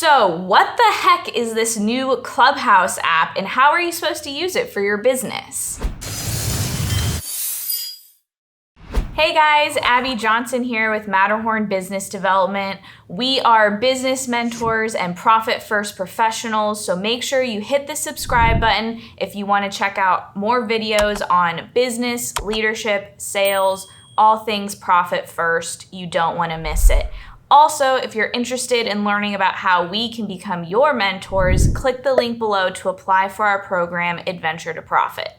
So, what the heck is this new Clubhouse app and how are you supposed to use it for your business? Hey guys, Abby Johnson here with Matterhorn Business Development. We are business mentors and profit first professionals, so make sure you hit the subscribe button if you want to check out more videos on business, leadership, sales, all things profit first. You don't want to miss it. Also, if you're interested in learning about how we can become your mentors, click the link below to apply for our program, Adventure to Profit.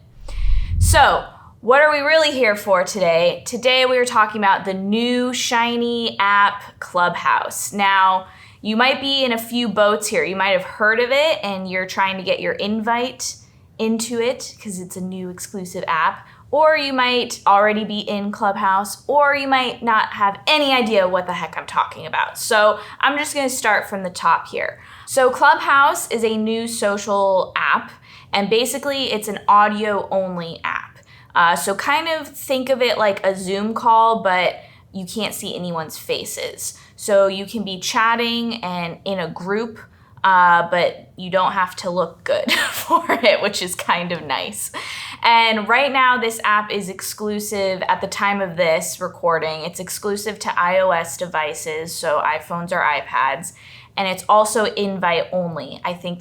So, what are we really here for today? Today we are talking about the new shiny app, Clubhouse. Now, you might be in a few boats here. You might have heard of it and you're trying to get your invite into it because it's a new exclusive app. Or you might already be in Clubhouse, or you might not have any idea what the heck I'm talking about. So I'm just gonna start from the top here. So Clubhouse is a new social app, and basically it's an audio only app. So kind of think of it like a Zoom call, but you can't see anyone's faces. So you can be chatting and in a group, but you don't have to look good for it, which is kind of nice. And right now, this app is exclusive at the time of this recording. It's exclusive to iOS devices, so iPhones or iPads, and it's also invite only. I imagine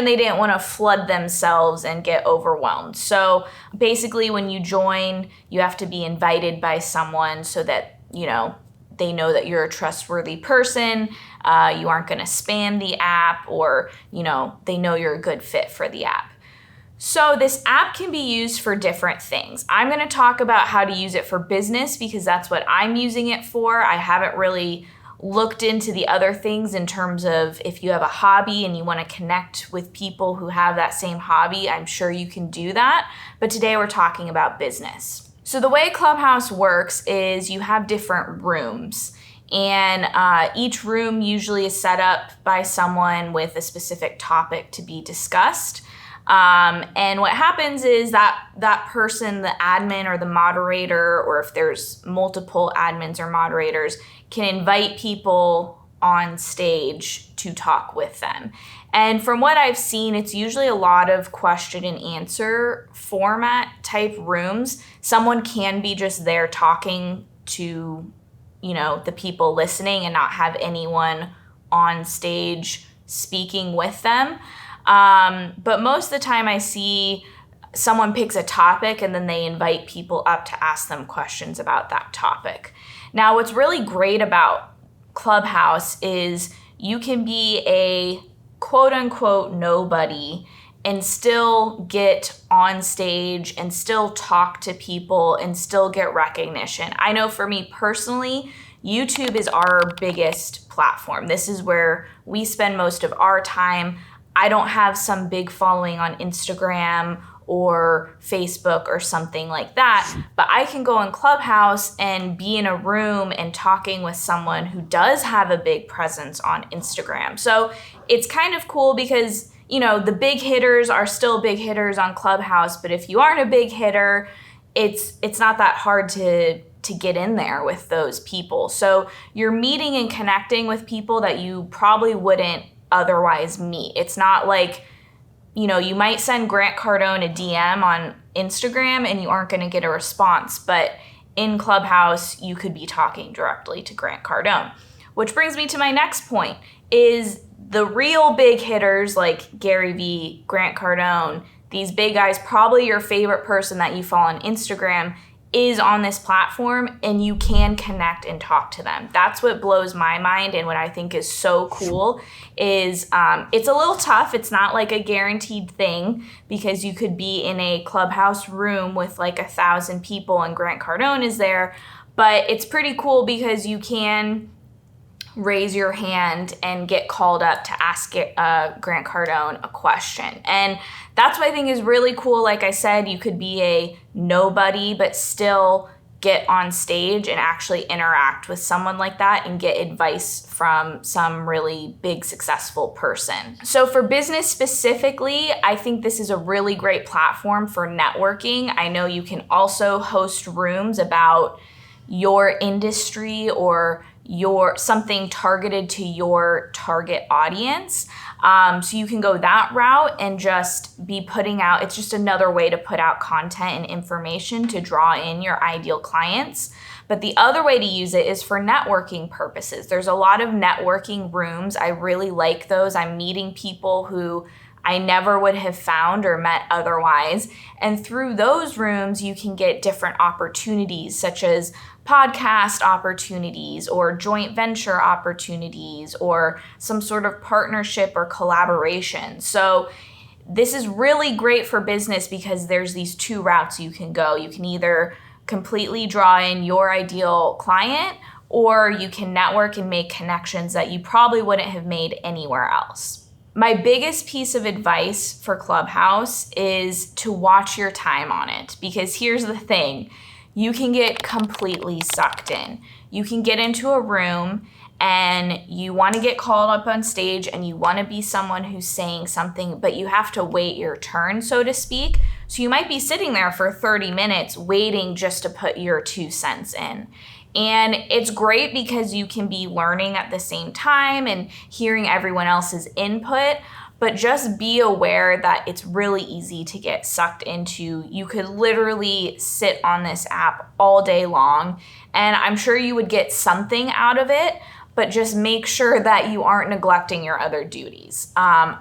they didn't want to flood themselves and get overwhelmed. So basically, when you join, you have to be invited by someone so that, they know that you're a trustworthy person, you aren't going to spam the app, or, they know you're a good fit for the app. So this app can be used for different things. I'm going to talk about how to use it for business because that's what I'm using it for. I haven't really looked into the other things in terms of if you have a hobby and you want to connect with people who have that same hobby, I'm sure you can do that. But today we're talking about business. So the way Clubhouse works is you have different rooms, and each room usually is set up by someone with a specific topic to be discussed. And what happens is that person, the admin or the moderator, or if there's multiple admins or moderators, can invite people on stage to talk with them. And from what I've seen, it's usually a lot of question and answer format type rooms. Someone can be just there talking to, the people listening and not have anyone on stage speaking with them. But most of the time I see someone picks a topic and then they invite people up to ask them questions about that topic. Now, what's really great about Clubhouse is you can be a quote unquote nobody and still get on stage and still talk to people and still get recognition. I know for me personally, YouTube is our biggest platform. This is where we spend most of our time. I don't have some big following on Instagram or Facebook or something like that, but I can go in Clubhouse and be in a room and talking with someone who does have a big presence on Instagram. So it's kind of cool because, the big hitters are still big hitters on Clubhouse, but if you aren't a big hitter, it's not that hard to get in there with those people. So you're meeting and connecting with people that you probably wouldn't otherwise meet. It's not like, you might send Grant Cardone a DM on Instagram and you aren't going to get a response, but in Clubhouse, you could be talking directly to Grant Cardone. Which brings me to my next point, is the real big hitters like Gary Vee, Grant Cardone, these big guys, probably your favorite person that you follow on Instagram is on this platform, and you can connect and talk to them. That's what blows my mind, and what I think is so cool is it's a little tough. It's not like a guaranteed thing because you could be in a Clubhouse room with like 1,000 people and Grant Cardone is there, but it's pretty cool because you can raise your hand and get called up to ask Grant Cardone a question. And that's what I think is really cool. Like I said, you could be a nobody, but still get on stage and actually interact with someone like that and get advice from some really big, successful person. So for business specifically, I think this is a really great platform for networking. I know you can also host rooms about your industry or something targeted to your target audience. So you can go that route and just be putting out, it's just another way to put out content and information to draw in your ideal clients. But the other way to use it is for networking purposes. There's a lot of networking rooms. I really like those. I'm meeting people who I never would have found or met otherwise. And through those rooms, you can get different opportunities, such as podcast opportunities or joint venture opportunities or some sort of partnership or collaboration. So this is really great for business because there's these two routes you can go. You can either completely draw in your ideal client, or you can network and make connections that you probably wouldn't have made anywhere else. My biggest piece of advice for Clubhouse is to watch your time on it, because here's the thing. You can get completely sucked in. You can get into a room and you want to get called up on stage and you want to be someone who's saying something, but you have to wait your turn, so to speak. So you might be sitting there for 30 minutes waiting just to put your 2 cents in. And it's great because you can be learning at the same time and hearing everyone else's input, but just be aware that it's really easy to get sucked into. You could literally sit on this app all day long, and I'm sure you would get something out of it, but just make sure that you aren't neglecting your other duties. I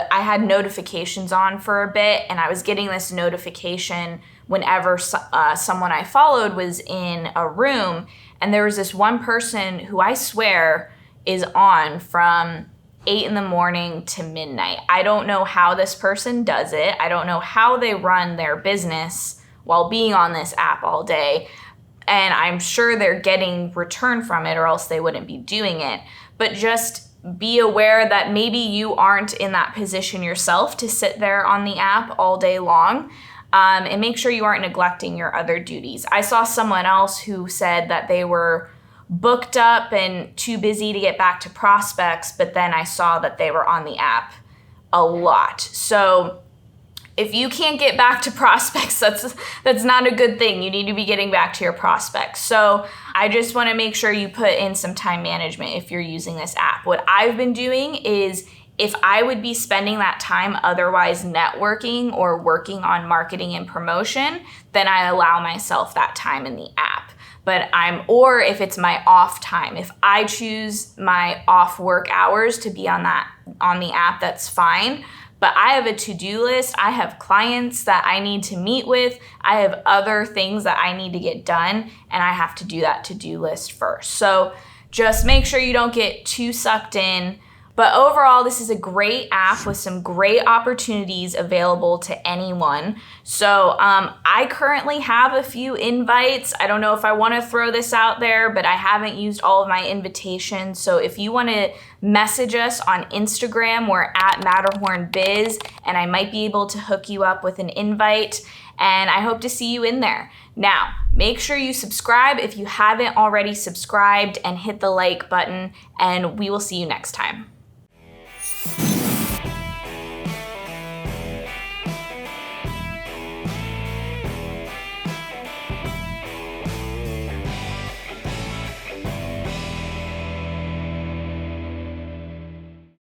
had notifications on for a bit, and I was getting this notification whenever someone I followed was in a room, and there was this one person who I swear is on from 8 in the morning to midnight. I don't know how this person does it. I don't know how they run their business while being on this app all day, and I'm sure they're getting return from it or else they wouldn't be doing it. But just be aware that maybe you aren't in that position yourself to sit there on the app all day long. And make sure you aren't neglecting your other duties. I saw someone else who said that they were booked up and too busy to get back to prospects, but then I saw that they were on the app a lot. So if you can't get back to prospects, that's not a good thing. You need to be getting back to your prospects. So I just want to make sure you put in some time management if you're using this app. What I've been doing is, if I would be spending that time otherwise networking or working on marketing and promotion, then I allow myself that time in the app. Or if it's my off time, if I choose my off work hours to be on the app, that's fine. But I have a to-do list. I have clients that I need to meet with. I have other things that I need to get done, and I have to do that to-do list first. So just make sure you don't get too sucked in. But overall, this is a great app with some great opportunities available to anyone. So I currently have a few invites. I don't know if I want to throw this out there, but I haven't used all of my invitations. So if you want to message us on Instagram, we're at MatterhornBiz, and I might be able to hook you up with an invite. And I hope to see you in there. Now, make sure you subscribe if you haven't already subscribed, and hit the like button, and we will see you next time.